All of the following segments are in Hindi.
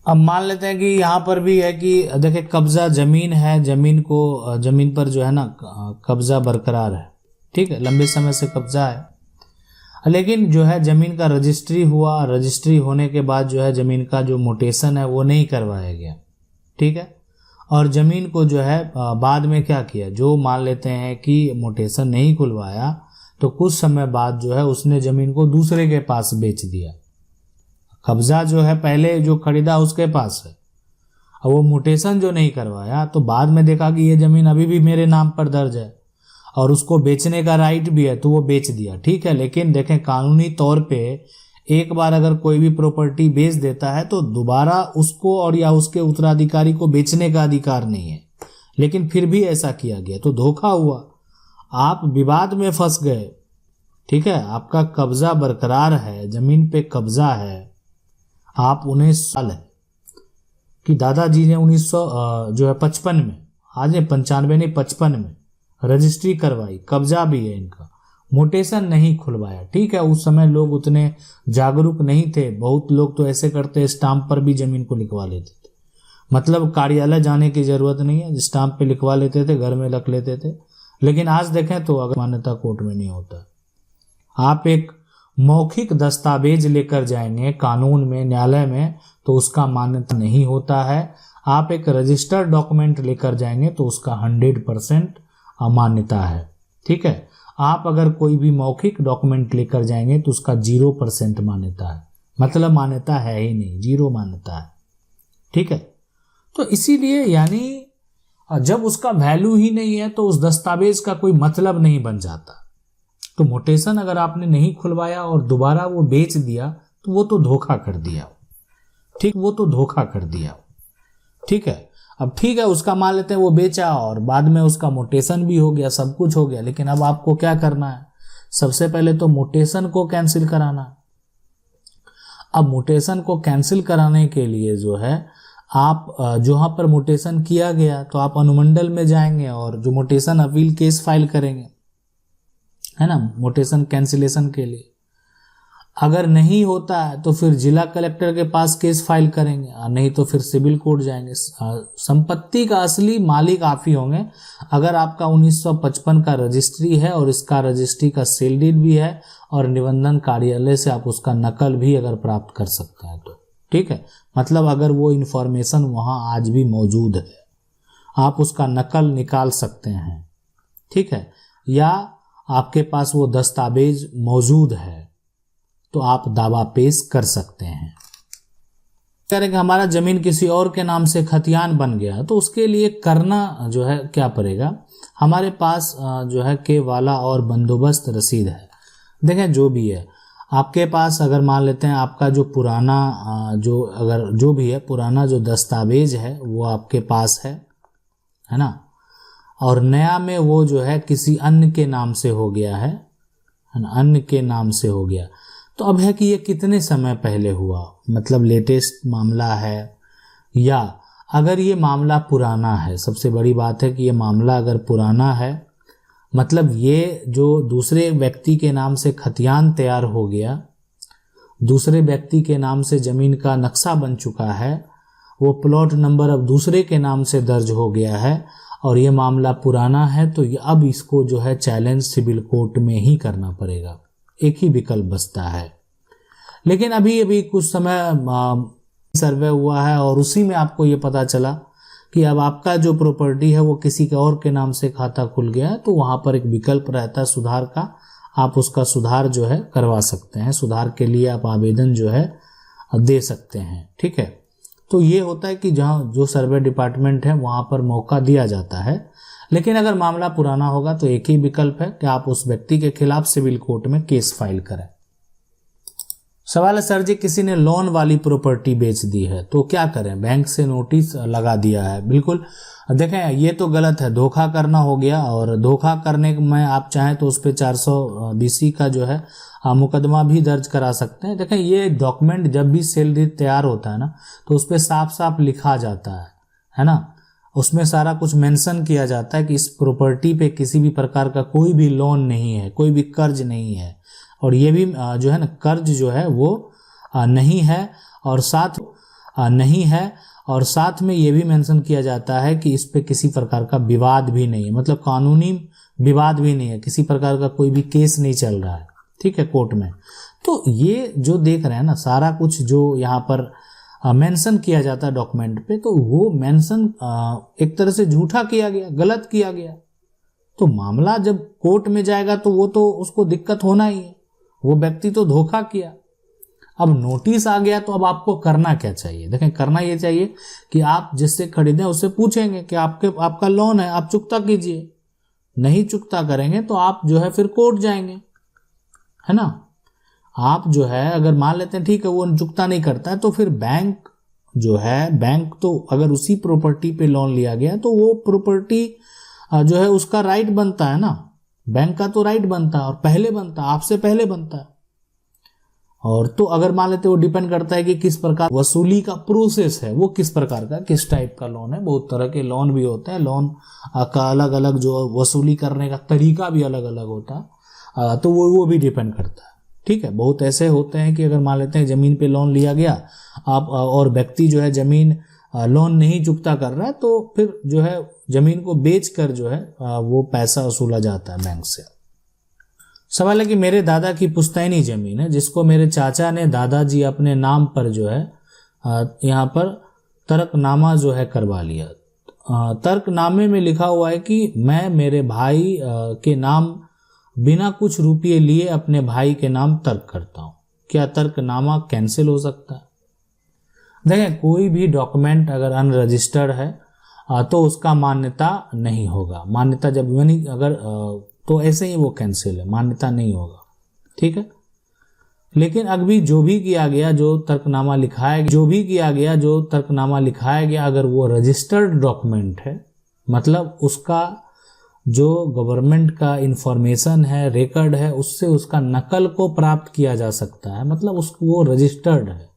अब मान लेते हैं कि यहाँ पर भी है कि देखिए कब्जा जमीन है, जमीन पर जो है ना कब्जा बरकरार है, ठीक है, लंबे समय से कब्जा है, लेकिन जो है जमीन का रजिस्ट्री हुआ, रजिस्ट्री होने के बाद जो है जमीन का जो मोटेशन है वो नहीं करवाया गया, ठीक है। और जमीन को जो है बाद में क्या किया, जो मान लेते हैं कि मोटेशन नहीं खुलवाया तो कुछ समय बाद जो है उसने जमीन को दूसरे के पास बेच दिया। कब्जा जो है पहले जो खरीदा उसके पास है, और वो मोटेशन जो नहीं करवाया तो बाद में देखा कि ये जमीन अभी भी मेरे नाम पर दर्ज है और उसको बेचने का राइट भी है, तो वो बेच दिया, ठीक है। लेकिन देखें कानूनी तौर पे एक बार अगर कोई भी प्रॉपर्टी बेच देता है तो दोबारा उसको और या उसके उत्तराधिकारी को बेचने का अधिकार नहीं है, लेकिन फिर भी ऐसा किया गया तो धोखा हुआ, आप विवाद में फंस गए, ठीक है। आपका कब्जा बरकरार है, जमीन पे कब्जा है, आप 19 साल है कि दादाजी ने 1955 में, आज 95 नहीं 55 में रजिस्ट्री करवाई, कब्जा भी है इनका, मोटेशन नहीं खुलवाया, ठीक है। उस समय लोग उतने जागरूक नहीं थे, बहुत लोग तो ऐसे करते स्टाम्प पर भी जमीन को लिखवा लेते थे, मतलब कार्यालय जाने की जरूरत नहीं है, स्टाम्प पे लिखवा लेते थे, घर में रख लेते थे। लेकिन आज देखें तो अगर मान्यता कोर्ट में नहीं होता, आप एक मौखिक दस्तावेज लेकर जाएंगे कानून में, न्यायालय में, तो उसका मान्यता नहीं होता है। आप एक रजिस्टर्ड डॉक्यूमेंट लेकर जाएंगे तो उसका 100% अमान्यता है, ठीक है। आप अगर कोई भी मौखिक डॉक्यूमेंट लेकर जाएंगे तो उसका 0% मान्यता है, मतलब मान्यता है ही नहीं, 0 मान्यता है, ठीक है। तो इसीलिए यानी जब उसका वैल्यू ही नहीं है तो उस दस्तावेज का कोई मतलब नहीं बन जाता। तो मोटेशन अगर आपने नहीं खुलवाया और दोबारा वो बेच दिया तो वो तो धोखा कर दिया, ठीक, वो तो धोखा कर दिया, ठीक है। अब ठीक है, उसका मान लेते हैं वो बेचा और बाद में उसका मोटेशन भी हो गया, सब कुछ हो गया, लेकिन अब आपको क्या करना है, सबसे पहले तो मोटेशन को कैंसिल कराना। अब मोटेशन को कैंसिल कराने के लिए जो है आप जहां पर मोटेशन किया गया तो आप अनुमंडल में जाएंगे और जो मोटेशन अपील केस फाइल करेंगे, है ना, मोटेशन कैंसिलेशन के लिए। अगर नहीं होता है तो फिर जिला कलेक्टर के पास केस फाइल करेंगे, और नहीं तो फिर सिविल कोर्ट जाएंगे। संपत्ति का असली मालिक आप ही होंगे अगर आपका 1955 का रजिस्ट्री है और इसका रजिस्ट्री का सेल डीड भी है और निबंधन कार्यालय से आप उसका नकल भी अगर प्राप्त कर सकते हैं तो, ठीक है। मतलब अगर वो इंफॉर्मेशन वहां आज भी मौजूद है, आप उसका नकल निकाल सकते हैं, ठीक है, या आपके पास वो दस्तावेज मौजूद है तो आप दावा पेश कर सकते हैं। करें कि हमारा जमीन किसी और के नाम से खतियान बन गया तो उसके लिए करना जो है क्या पड़ेगा, हमारे पास जो है केवाला और बंदोबस्त रसीद है। देखें जो भी है आपके पास, अगर मान लेते हैं आपका जो पुराना जो भी है पुराना जो दस्तावेज है वो आपके पास है ना, और नया में वो जो है किसी अन्य के नाम से हो गया है ना, अन्य के नाम से हो गया, तो अब है कि ये कितने समय पहले हुआ, मतलब लेटेस्ट मामला है, या अगर ये मामला पुराना है, सबसे बड़ी बात है कि ये मामला अगर पुराना है, मतलब ये जो दूसरे व्यक्ति के नाम से खतियान तैयार हो गया, दूसरे व्यक्ति के नाम से जमीन का नक्शा बन चुका है, वो प्लॉट नंबर अब दूसरे के नाम से दर्ज हो गया है और ये मामला पुराना है, तो अब इसको जो है चैलेंज सिविल कोर्ट में ही करना पड़ेगा, एक ही विकल्प बचता है। लेकिन अभी कुछ समय सर्वे हुआ है और उसी में आपको ये पता चला कि अब आपका जो प्रॉपर्टी है वो किसी के और के नाम से खाता खुल गया है, तो वहां पर एक विकल्प रहता है सुधार का, आप उसका सुधार जो है करवा सकते हैं, सुधार के लिए आप आवेदन जो है दे सकते हैं, ठीक है। तो ये होता है कि जहाँ जो सर्वे डिपार्टमेंट है वहां पर मौका दिया जाता है। लेकिन अगर मामला पुराना होगा तो एक ही विकल्प है कि आप उस व्यक्ति के खिलाफ सिविल कोर्ट में केस फाइल करें। सवाल है सर जी किसी ने लोन वाली प्रॉपर्टी बेच दी है तो क्या करें, बैंक से नोटिस लगा दिया है। बिल्कुल देखें ये तो गलत है, धोखा करना हो गया, और धोखा करने में आप चाहें तो उस पर 420 का जो है मुकदमा भी दर्ज करा सकते हैं। देखें ये डॉक्यूमेंट जब भी सेल डीड तैयार होता है ना तो उस पर साफ साफ लिखा जाता है ना, उसमें सारा कुछ मेंशन किया जाता है कि इस प्रॉपर्टी पे किसी भी प्रकार का कोई भी लोन नहीं है, कोई भी कर्ज नहीं है, और ये भी जो है ना कर्ज जो है वो नहीं है, और साथ नहीं है, और साथ में ये भी मेंशन किया जाता है कि इस पे किसी प्रकार का विवाद भी नहीं है, मतलब कानूनी विवाद भी नहीं है, किसी प्रकार का कोई भी केस नहीं चल रहा है, ठीक है, कोर्ट में। तो ये जो देख रहे हैं ना, सारा कुछ जो यहाँ पर मेंशन किया जाता है डॉक्यूमेंट पे, तो वो मेंशन एक तरह से झूठा किया गया, गलत किया गया। तो मामला जब कोर्ट में जाएगा तो वो तो उसको दिक्कत होना ही है, वो व्यक्ति तो धोखा किया। अब नोटिस आ गया तो अब आपको करना क्या चाहिए? देखें, करना ये चाहिए कि आप जिससे खरीदें उससे पूछेंगे कि आपका लोन है, आप चुकता कीजिए। नहीं चुकता करेंगे तो आप जो है फिर कोर्ट जाएंगे, है ना। आप जो है अगर मान लेते हैं ठीक है वो चुकता नहीं करता है, तो फिर बैंक जो है, बैंक तो अगर उसी प्रॉपर्टी पे लोन लिया गया तो वो प्रॉपर्टी जो है उसका राइट बनता है ना, बैंक का तो राइट बनता है, और पहले बनता है, आपसे पहले बनता है। और तो अगर मान लेते, वो डिपेंड करता है कि किस प्रकार वसूली का प्रोसेस है, वो किस प्रकार का, किस टाइप का लोन है। बहुत तरह के लोन भी होते हैं, लोन का अलग अलग जो वसूली करने का तरीका भी अलग अलग होता है, तो वो भी डिपेंड करता है, ठीक है। बहुत ऐसे होते हैं कि अगर मान लेते हैं जमीन पे लोन लिया गया आप, और व्यक्ति जो है जमीन लोन नहीं चुकता कर रहा है, तो फिर जो है जमीन को बेच कर जो है वो पैसा वसूला जाता है बैंक से। सवाल है कि मेरे दादा की पुश्तैनी जमीन है जिसको मेरे चाचा ने दादाजी अपने नाम पर जो है यहाँ पर तर्कनामा जो है करवा लिया। तर्कनामे में लिखा हुआ है कि मैं मेरे भाई के नाम बिना कुछ रुपये लिए अपने भाई के नाम तर्क करता हूँ, क्या तर्कनामा कैंसिल हो सकता है? देखें, कोई भी डॉक्यूमेंट अगर अनरजिस्टर्ड है तो उसका मान्यता नहीं होगा। मान्यता जब बनी अगर तो ऐसे ही वो कैंसिल है, मान्यता नहीं होगा, ठीक है। लेकिन अभी जो भी किया गया, जो तर्कनामा लिखाया गया, अगर वो रजिस्टर्ड डॉक्यूमेंट है, मतलब उसका जो गवर्नमेंट का इंफॉर्मेशन है, रिकॉर्ड है, उससे उसका नकल को प्राप्त किया जा सकता है, मतलब उसको वो रजिस्टर्ड है,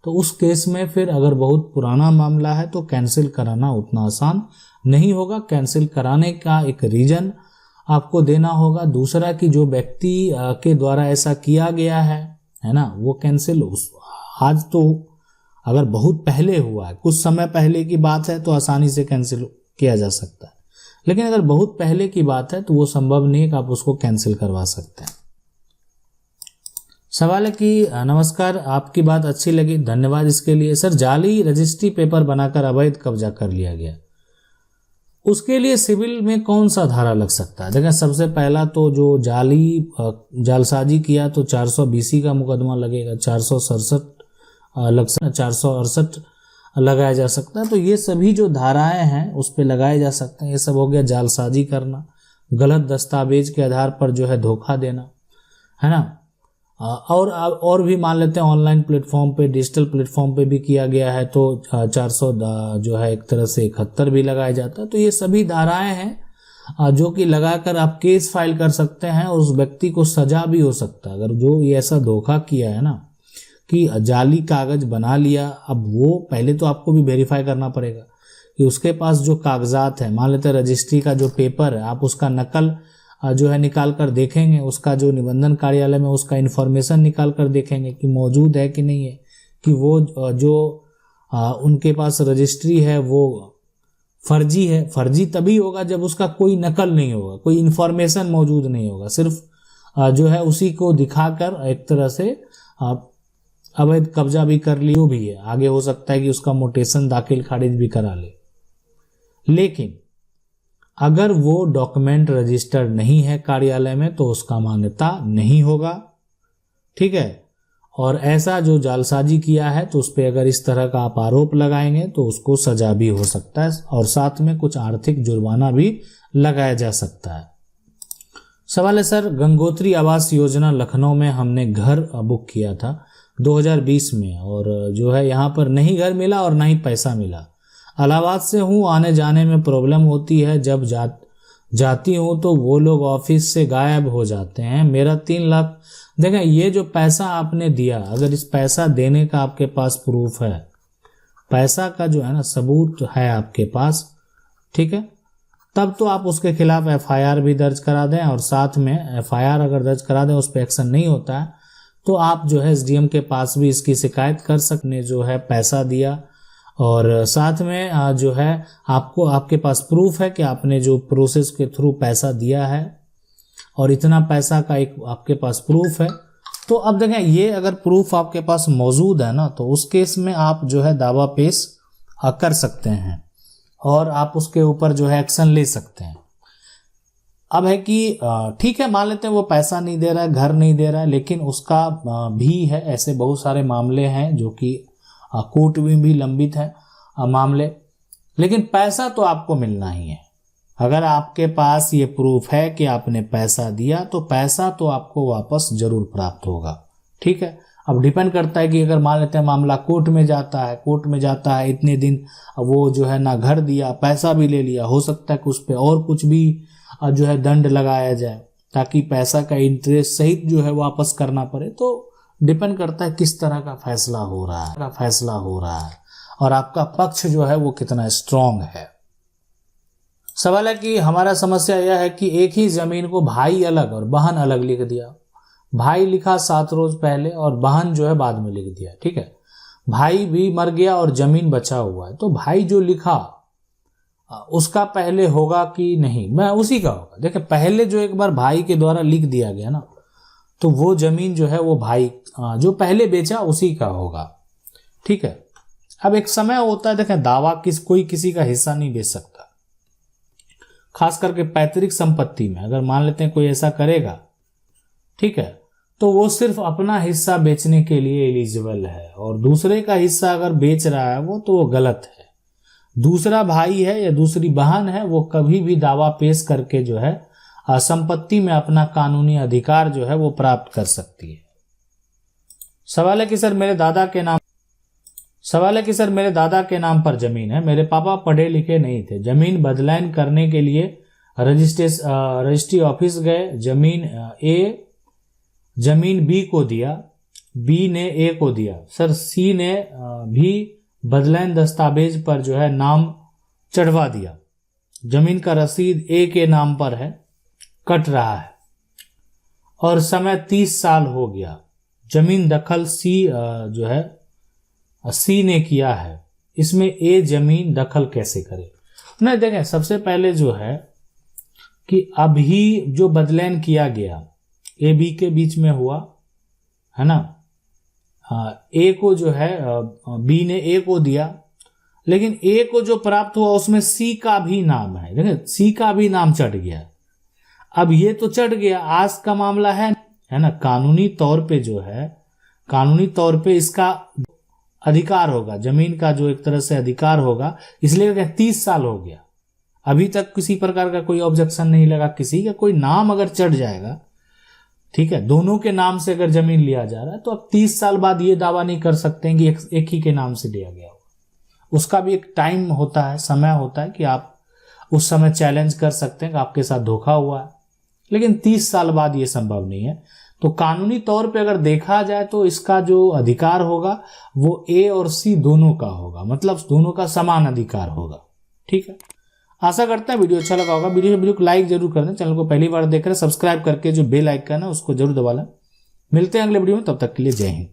तो उस केस में फिर अगर बहुत पुराना मामला है तो कैंसिल कराना उतना आसान नहीं होगा। कैंसिल कराने का एक रीजन आपको देना होगा। दूसरा कि जो व्यक्ति के द्वारा ऐसा किया गया है ना, वो कैंसिल आज तो अगर बहुत पहले हुआ है, कुछ समय पहले की बात है तो आसानी से कैंसिल किया जा सकता है, लेकिन अगर बहुत पहले की बात है तो वो संभव नहीं है कि आप उसको कैंसिल करवा सकते हैं। सवाल है कि नमस्कार, आपकी बात अच्छी लगी, धन्यवाद इसके लिए। सर, जाली रजिस्ट्री पेपर बनाकर अवैध कब्जा कर लिया गया, उसके लिए सिविल में कौन सा धारा लग सकता है? देखिए, सबसे पहला तो जो जालसाजी किया तो 420 का मुकदमा लगेगा, 468 लगाया जा सकता है। तो ये सभी जो धाराएं हैं उस पे लगाए जा सकते हैं। ये सब हो गया जालसाजी करना, गलत दस्तावेज के आधार पर जो है धोखा देना, है ना। और भी मान लेते हैं ऑनलाइन प्लेटफॉर्म पे, डिजिटल प्लेटफॉर्म पे भी किया गया है तो 400 जो है एक तरह से 71 भी लगाया जाता है। तो ये सभी धाराएं हैं जो कि लगाकर आप केस फाइल कर सकते हैं और उस व्यक्ति को सजा भी हो सकता है। अगर जो ये ऐसा धोखा किया है ना कि जाली कागज बना लिया, अब वो पहले तो आपको भी वेरीफाई करना पड़ेगा कि उसके पास जो कागजात है, मान लेते हैं रजिस्ट्री का जो पेपर है, आप उसका नकल जो है निकाल कर देखेंगे, उसका जो निबंधन कार्यालय में उसका इन्फॉर्मेशन निकाल कर देखेंगे कि मौजूद है कि नहीं है, कि वो जो उनके पास रजिस्ट्री है वो फर्जी है। फर्जी तभी होगा जब उसका कोई नकल नहीं होगा, कोई इन्फॉर्मेशन मौजूद नहीं होगा, सिर्फ जो है उसी को दिखाकर एक तरह से अवैध कब्जा भी कर लियो भी है। आगे हो सकता है कि उसका मोटेशन दाखिल खारिज भी करा ले। लेकिन अगर वो डॉक्यूमेंट रजिस्टर्ड नहीं है कार्यालय में तो उसका मान्यता नहीं होगा, ठीक है। और ऐसा जो जालसाजी किया है तो उस पर अगर इस तरह का आप आरोप लगाएंगे तो उसको सजा भी हो सकता है और साथ में कुछ आर्थिक जुर्माना भी लगाया जा सकता है। सवाल है सर, गंगोत्री आवास योजना लखनऊ में हमने घर बुक किया था 2020 में और जो है यहाँ पर नहीं घर मिला और ना ही पैसा मिला। इलाहाबाद से हूँ, आने जाने में प्रॉब्लम होती है, जब जाती हूँ तो वो लोग ऑफिस से गायब हो जाते हैं। मेरा 3 लाख, देखें ये जो पैसा आपने दिया, अगर इस पैसा देने का आपके पास प्रूफ है, पैसा का जो है ना सबूत है आपके पास, ठीक है, तब तो आप उसके खिलाफ FIR भी दर्ज करा दें और साथ में FIR अगर दर्ज करा दें उस पर एक्शन नहीं होता है तो आप जो है SDM के पास भी इसकी शिकायत कर सकते, जो है पैसा दिया और साथ में जो है आपको आपके पास प्रूफ है कि आपने जो प्रोसेस के थ्रू पैसा दिया है और इतना पैसा का एक आपके पास प्रूफ है। तो अब देखें, ये अगर प्रूफ आपके पास मौजूद है ना, तो उस केस में आप जो है दावा पेश कर सकते हैं और आप उसके ऊपर जो है एक्शन ले सकते हैं। अब है कि ठीक है, मान लेते हैं वो पैसा नहीं दे रहा है, घर नहीं दे रहा है, लेकिन उसका भी है, ऐसे बहुत सारे मामले हैं जो कि कोर्ट में भी लंबित है मामले, लेकिन पैसा तो आपको मिलना ही है। अगर आपके पास ये प्रूफ है कि आपने पैसा दिया तो पैसा तो आपको वापस जरूर प्राप्त होगा। ठीक है, अब डिपेंड करता है कि अगर मान लेते हैं मामला कोर्ट में जाता है इतने दिन वो जो है ना घर दिया, पैसा भी ले लिया, हो सकता है कि उस पर और कुछ भी जो है दंड लगाया जाए ताकि पैसा का इंटरेस्ट सहित जो है वापस करना पड़े। तो डिपेंड करता है किस तरह का फैसला हो रहा है और आपका पक्ष जो है वो कितना स्ट्रांग है। सवाल है कि हमारा समस्या यह है कि एक ही जमीन को भाई अलग और बहन अलग लिख दिया। भाई लिखा 7 रोज पहले और बहन जो है बाद में लिख दिया। ठीक है, भाई भी मर गया और जमीन बचा हुआ है, तो भाई जो लिखा उसका पहले होगा कि नहीं, मैं उसी का होगा। देखिए, पहले जो एक बार भाई के द्वारा लिख दिया गया ना, तो वो जमीन जो है वो भाई जो पहले बेचा उसी का होगा। ठीक है, अब एक समय होता है, देखें, दावा कोई किसी का हिस्सा नहीं बेच सकता, खास करके पैतृक संपत्ति में। अगर मान लेते हैं कोई ऐसा करेगा, ठीक है, तो वो सिर्फ अपना हिस्सा बेचने के लिए एलिजिबल है और दूसरे का हिस्सा अगर बेच रहा है तो वो गलत है। दूसरा भाई है या दूसरी बहन है, वो कभी भी दावा पेश करके जो है संपत्ति में अपना कानूनी अधिकार जो है वो प्राप्त कर सकती है। सवाल है कि सर मेरे दादा के नाम पर जमीन है, मेरे पापा पढ़े लिखे नहीं थे, जमीन बदलान करने के लिए रजिस्ट्री ऑफिस गए, जमीन बी को दिया, बी ने ए को दिया, सर सी ने भी बदलान दस्तावेज पर जो है नाम चढ़वा दिया, जमीन का रसीद ए के नाम पर है, कट रहा है और समय 30 साल हो गया, जमीन दखल जो है सी ने किया है, इसमें ए जमीन दखल कैसे करे? नहीं, देखें, सबसे पहले जो है कि अभी जो बदलान किया गया ए बी के बीच में हुआ है ना, ए को जो है बी ने ए को दिया, लेकिन ए को जो प्राप्त हुआ उसमें सी का भी नाम है। देखिए, सी का भी नाम चढ़ गया। अब ये तो चढ़ गया, आज का मामला है ना, कानूनी तौर पे इसका अधिकार होगा, जमीन का जो एक तरह से अधिकार होगा, इसलिए 30 साल हो गया, अभी तक किसी प्रकार का कोई ऑब्जेक्शन नहीं लगा। किसी का कोई नाम अगर चढ़ जाएगा, ठीक है, दोनों के नाम से अगर जमीन लिया जा रहा है, तो अब 30 साल बाद ये दावा नहीं कर सकते हैं कि एक ही के नाम से लिया गया होगा। उसका भी एक टाइम होता है, समय होता है कि आप उस समय चैलेंज कर सकते हैं कि आपके साथ धोखा हुआ है, लेकिन 30 साल बाद ये संभव नहीं है। तो कानूनी तौर पे अगर देखा जाए तो इसका जो अधिकार होगा वो ए और सी दोनों का होगा, मतलब दोनों का समान अधिकार होगा। ठीक है, आशा करते हैं वीडियो अच्छा लगा होगा। वीडियो को लाइक जरूर कर दें, चैनल को पहली बार देख रहे हैं सब्सक्राइब करके जो बेल आइकन है उसको जरूर दबा लें। मिलते हैं अगले वीडियो में, तब तक के लिए जय हिंद।